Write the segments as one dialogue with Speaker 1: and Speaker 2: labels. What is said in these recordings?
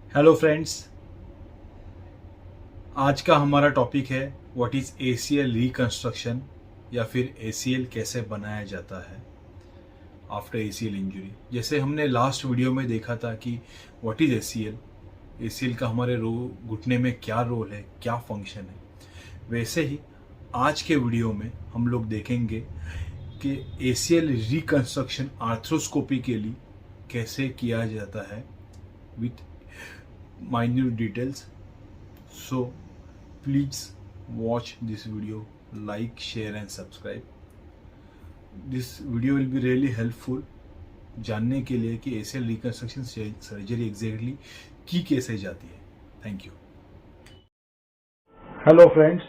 Speaker 1: Hello friends, आज का हमारा टॉपिक है व्हाट इज़ एसीएल रिकंस्ट्रक्शन या फिर एसीएल कैसे बनाया जाता है आफ्टर एसीएल इंजरी। जैसे हमने लास्ट वीडियो में देखा था कि व्हाट इज़ एसीएल का हमारे घुटने में क्या रोल है, क्या फंक्शन है, वैसे ही आज के वीडियो में हम लोग देखेंगे कि एसीएल रिकंस्ट्रक्शन आर्थ्रोस्कोपी के लिए कैसे किया जाता है with minute details. So please watch this video, like, share and subscribe. This video will be really helpful जानने के लिए कि एसीएल रिकंस्ट्रक्शन सर्जरी एग्जैक्टली की कैसे जाती है। Thank you. हेलो फ्रेंड्स,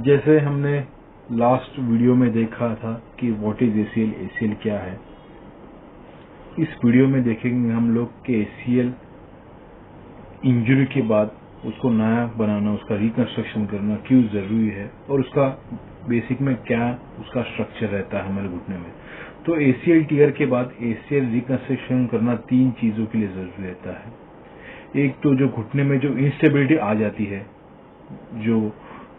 Speaker 1: जैसे हमने लास्ट वीडियो में देखा था कि व्हाट इज एसीएल क्या है, इस वीडियो में देखेंगे हम लोग कि एसीएल इंजरी के बाद उसको नया बनाना, उसका रिकंस्ट्रक्शन करना क्यों जरूरी है और उसका बेसिक में क्या उसका स्ट्रक्चर रहता है हमारे घुटने में। तो एसीएल टीयर के बाद एसीएल रिकंस्ट्रक्शन करना 3 चीजों के लिए जरूरी रहता है। एक तो जो घुटने में जो इंस्टेबिलिटी आ जाती है, जो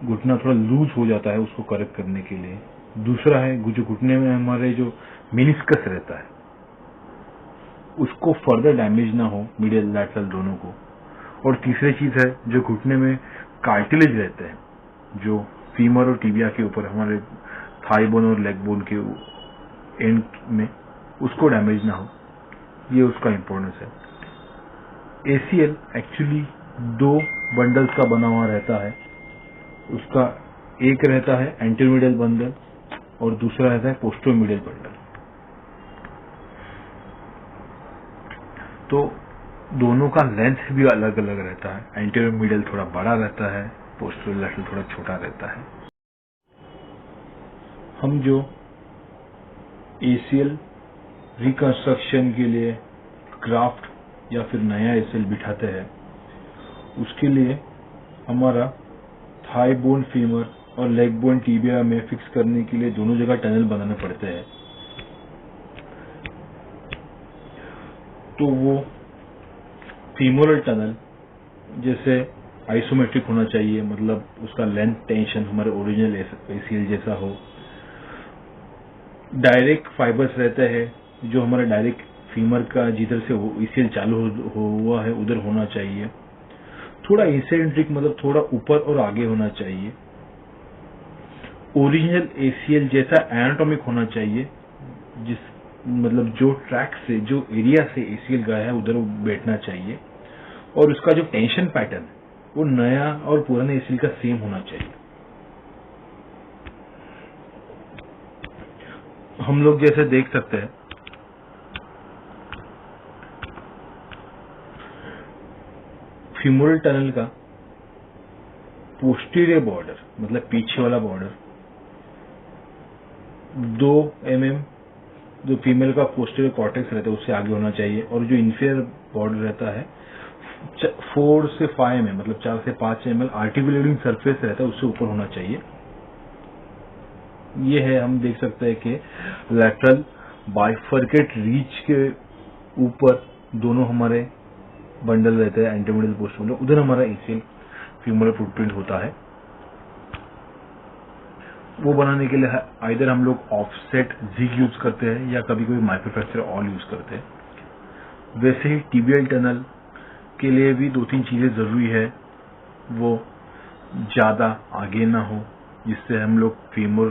Speaker 1: घुटना थोड़ा लूज हो जाता है, उसको करेक्ट करने के लिए। दूसरा है जो घुटने में हमारे जो मेनिस्कस रहता है उसको फर्दर डैमेज ना हो, मीडियल लैटरल दोनों को। और तीसरी चीज है जो घुटने में कार्टिलेज रहते हैं, जो फीमर और टिबिया के ऊपर हमारे थाई बोन और लेग बोन के एंड में, उसको डैमेज ना हो, ये उसका इम्पोर्टेंस है। एसीएल एक्चुअली 2 बंडल्स का बना हुआ रहता है। उसका एक रहता है एंटीमीडियल बंडल और दूसरा रहता है पोस्टोमीडियल बंडल। तो दोनों का लेंथ भी अलग अलग रहता है। एंटीरियर मीडियल थोड़ा बड़ा रहता है, पोस्टीरियर लैटरल थोड़ा छोटा रहता है। हम जो एसीएल रिकंस्ट्रक्शन के लिए ग्राफ्ट या फिर नया एसीएल बिठाते हैं, उसके लिए हमारा थाई बोन, फीमर और लेग बोन टिबिया में फिक्स करने के लिए दोनों जगह टनल बनाने पड़ते हैं। तो वो फीमोरल टनल जैसे आइसोमेट्रिक होना चाहिए, मतलब उसका लेंथ टेंशन हमारे ओरिजिनल एसीएल जैसा हो। डायरेक्ट फाइबर्स रहते हैं जो हमारा डायरेक्ट फीमर का जिधर से एसीएल चालू हुआ है उधर होना चाहिए। थोड़ा इंसेंट्रिक, मतलब थोड़ा ऊपर और आगे होना चाहिए। ओरिजिनल एसीएल जैसा एनाटॉमिक होना चाहिए, जिस मतलब जो ट्रैक से, जो एरिया से एसीएल गया है उधर वो बैठना चाहिए। और उसका जो टेंशन पैटर्न वो नया और पुराने एसीएल का सेम होना चाहिए। हम लोग जैसे देख सकते हैं, फीमोरल टनल का पोस्टीरियर बॉर्डर, मतलब पीछे वाला बॉर्डर 2 mm जो फीमेल का पोस्टीरियर कॉर्टेक्स रहता है उससे आगे होना चाहिए। और जो इंफीरियर बॉर्डर रहता है 4 से 5 mm, मतलब 4 से 5 mm आर्टिकुलेटिंग सरफेस रहता है उससे ऊपर होना चाहिए। ये है, हम देख सकते हैं कि लैटरल बाइफर्केट रीच के ऊपर दोनों हमारे बंडल रहते हैं, एंटीमीडियल, पोस्टमीडियल, उधर हमारा एसीएल फीमोरल फुटप्रिंट होता है। वो बनाने के लिए आइदर हम लोग ऑफसेट जिग यूज करते हैं या कभी कभी माइक्रोफ्रैक्चर ऑल यूज करते हैं। वैसे ही टीबियल टनल के लिए भी 2-3 चीजें जरूरी है। वो ज्यादा आगे ना हो जिससे हम लोग फीमर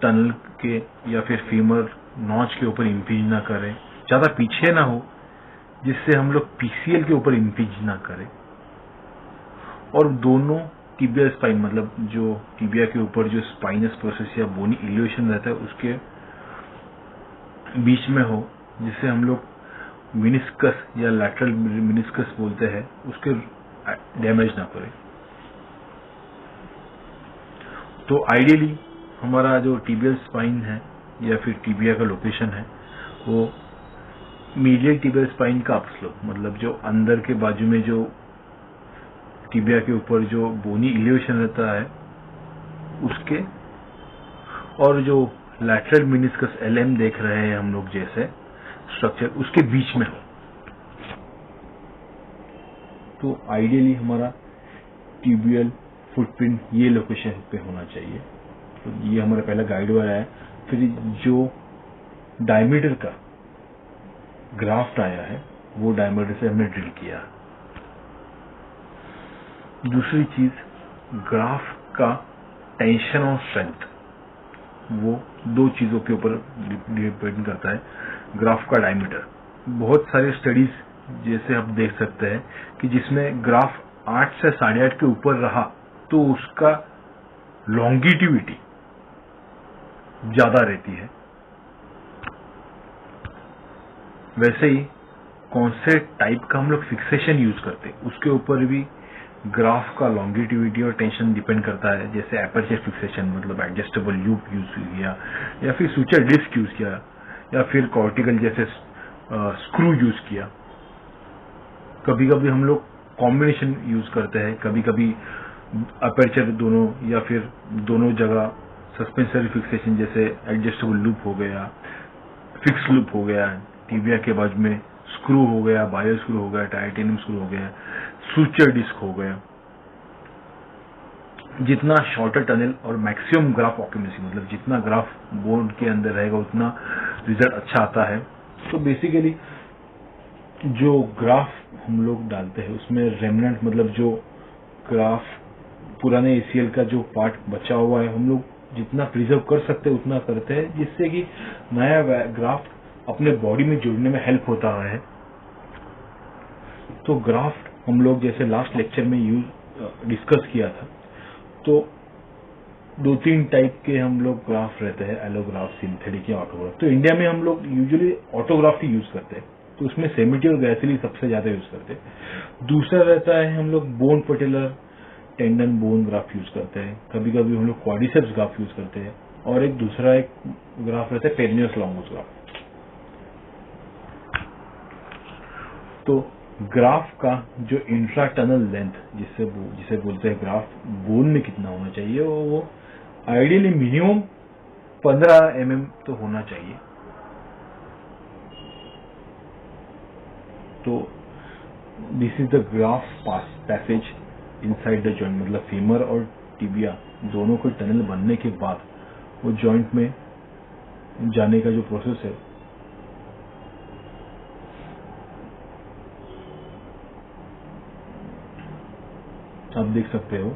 Speaker 1: टनल के या फिर फीमर नॉच के ऊपर इंपीज ना करें, ज्यादा पीछे ना हो जिससे हम लोग पीसीएल के ऊपर इंपीज ना करें। और दोनों टिबिया स्पाइन, मतलब जो टिबिया के ऊपर जो स्पाइनस प्रोसेस या बोनी इल्यूशन रहता है उसके बीच में हो, जिससे हम लोग मिनिस्कस या लैटरल मिनिस्कस बोलते हैं, उसके डैमेज ना करे। तो आइडियली हमारा जो टिबियल स्पाइन है या फिर टिबिया का लोकेशन है वो मीडियल टिबियल स्पाइन का अपस्लोप, मतलब जो अंदर के बाजू में जो टिबिया के ऊपर जो बोनी इल्यूशन रहता है उसके, और जो लैटरल मिनिस्कस एलएम देख रहे हैं हम लोग जैसे स्ट्रक्चर, उसके बीच में हो। तो आइडियली हमारा टिबियल फुटप्रिंट ये लोकेशन पे होना चाहिए। तो ये हमारा पहला गाइड वायर है। फिर जो डायमीटर का ग्राफ्ट आया है वो डायमीटर से हमने ड्रिल किया। दूसरी चीज, ग्राफ का टेंशन और स्ट्रेंथ, वो दो चीजों के ऊपर डिपेंड करता है। ग्राफ का डायमीटर, बहुत सारे स्टडीज जैसे आप देख सकते हैं कि जिसमें ग्राफ 8 से 8.5 के ऊपर रहा तो उसका लॉन्गिटिविटी ज्यादा रहती है। वैसे ही कौन से टाइप का हम लोग फिक्सेशन यूज करते हैं उसके ऊपर भी ग्राफ का लॉन्गिटिविटी और टेंशन डिपेंड करता है। जैसे एपर्चर फिक्सेशन मतलब एडजस्टेबल लूप यूज किया, या फिर सूचर डिस्क यूज किया, या फिर कॉर्टिकल जैसे स्क्रू यूज किया। कभी कभी हम लोग कॉम्बिनेशन यूज करते हैं, कभी कभी अपर्चर दोनों या फिर दोनों जगह सस्पेंसरी फिक्सेशन जैसे एडजस्टेबल लूप हो गया, फिक्स लूप हो गया, टिबिया के बाजू में स्क्रू हो गया, बायो स्क्रू हो गया, टाइटेनियम स्क्रू हो गया, सूचर डिस्क हो गया। जितना शॉर्टर टनल और मैक्सिमम ग्राफ ऑक्यूमेंसी मतलब जितना ग्राफ बोर्ड के अंदर रहेगा उतना रिजल्ट अच्छा आता है। तो बेसिकली जो ग्राफ हम लोग डालते हैं उसमें रेमनेंट मतलब जो ग्राफ पुराने एसीएल का जो पार्ट बचा हुआ है हम लोग जितना प्रिजर्व कर सकते हैं उतना करते हैं, जिससे कि नया ग्राफ अपने बॉडी में जुड़ने में हेल्प होता है। तो ग्राफ हम लोग जैसे लास्ट लेक्चर में डिस्कस किया था, तो 2-3 टाइप के हम लोग ग्राफ रहते हैं, एलोग्राफ, सिंथेटिक या ऑटोग्राफ। तो इंडिया में हम लोग यूजुअली ऑटोग्राफ ही यूज करते हैं, तो उसमें सेमिटी और ग्रेसिली सबसे ज्यादा यूज करते हैं। दूसरा रहता है हम लोग bone patellar tendon bone graph use करते हैं, कभी कभी हम लोग क्वाड्रिसेप्स ग्राफ यूज करते हैं, और एक दूसरा एक ग्राफ रहता है पेरिनियस लॉन्गस ग्राफ। तो ग्राफ का जो इंट्राटनल लेंथ जिसे बोलते हैं ग्राफ बोन में कितना होना चाहिए, वो आइडियली मिनिमम 15 mm तो होना चाहिए। तो this is the graph passage inside the joint, मतलब फीमर और टिबिया दोनों को टनल बनने के बाद वो जॉइंट में जाने का जो प्रोसेस है आप देख सकते हो।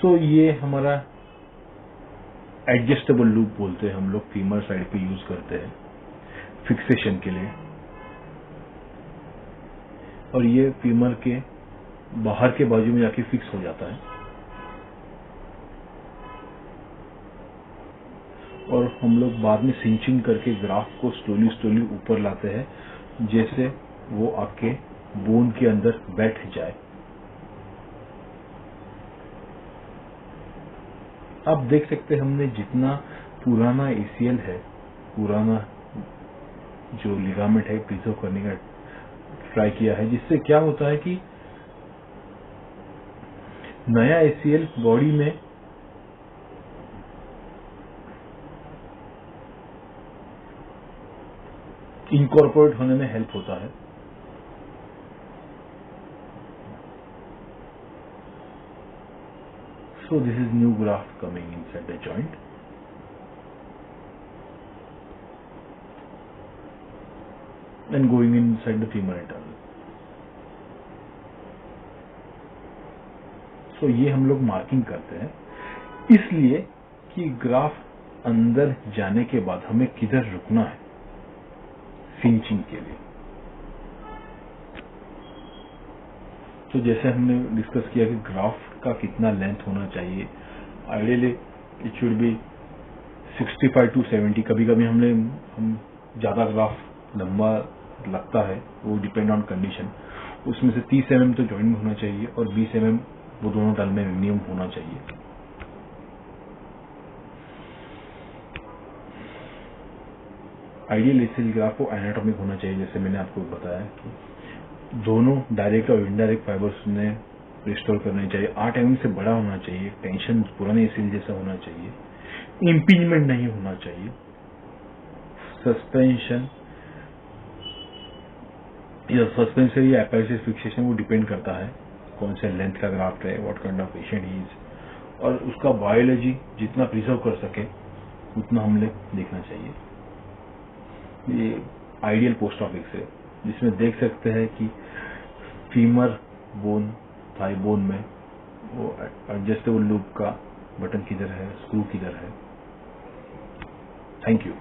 Speaker 1: सो ये हमारा एडजस्टेबल लूप बोलते हैं हम लोग, फीमर साइड पे यूज करते हैं फिक्सेशन के लिए, और ये फीमर के बाहर के बाजू में जाके फिक्स हो जाता है। और हम लोग बाद में सिंचिंग करके ग्राफ को स्लोली ऊपर लाते हैं जैसे वो आके बोन के अंदर बैठ जाए। आप देख सकते हैं हमने जितना पुराना एसीएल है, पुराना जो लिगामेंट है प्रिजर्व करने का ट्राई किया है, जिससे क्या होता है कि नया एसीएल बॉडी में इनकॉर्पोरेट होने में हेल्प होता है। So this is new graft coming inside the joint. And going inside the femur internal. So ये हम लोग मार्किंग करते हैं इसलिए कि ग्राफ अंदर जाने के बाद हमें किधर रुकना है सिंचिंग के लिए। तो जैसे हमने डिस्कस किया कि ग्राफ का कितना लेंथ होना चाहिए, ideally it should be 65 to 70। कभी कभी हम ज्यादा ग्राफ लंबा लगता है, वो डिपेंड ऑन कंडीशन। उसमें से 30 mm तो जॉइंट में होना चाहिए और 20 mm वो दोनों टल में मिनिमम होना चाहिए। आइडियल एसीएल ग्राफ को एनाटॉमिक होना चाहिए, जैसे मैंने आपको बताया कि दोनों डायरेक्ट और इनडायरेक्ट फाइबर्स ने रिस्टोर करने चाहिए। 8 mm से बड़ा होना चाहिए, टेंशन पुराने एसीएल जैसा होना चाहिए, इम्पीचमेंट नहीं होना चाहिए। सस्पेंशन या सस्पेंशन या एपेसिस फिक्सेशन वो डिपेंड करता है कौन से लेंथ का ग्राफ्ट है, what kind of patient he is, और उसका बायोलॉजी जितना प्रिजर्व कर सके उतना हमने देखना चाहिए। ये आइडियल पोस्ट ऑफ एक्सरे जिसमें देख सकते हैं कि फीमर बोन, थाई बोन में वो एडजस्टेबल लूप का बटन किधर है, स्क्रू किधर है। Thank you.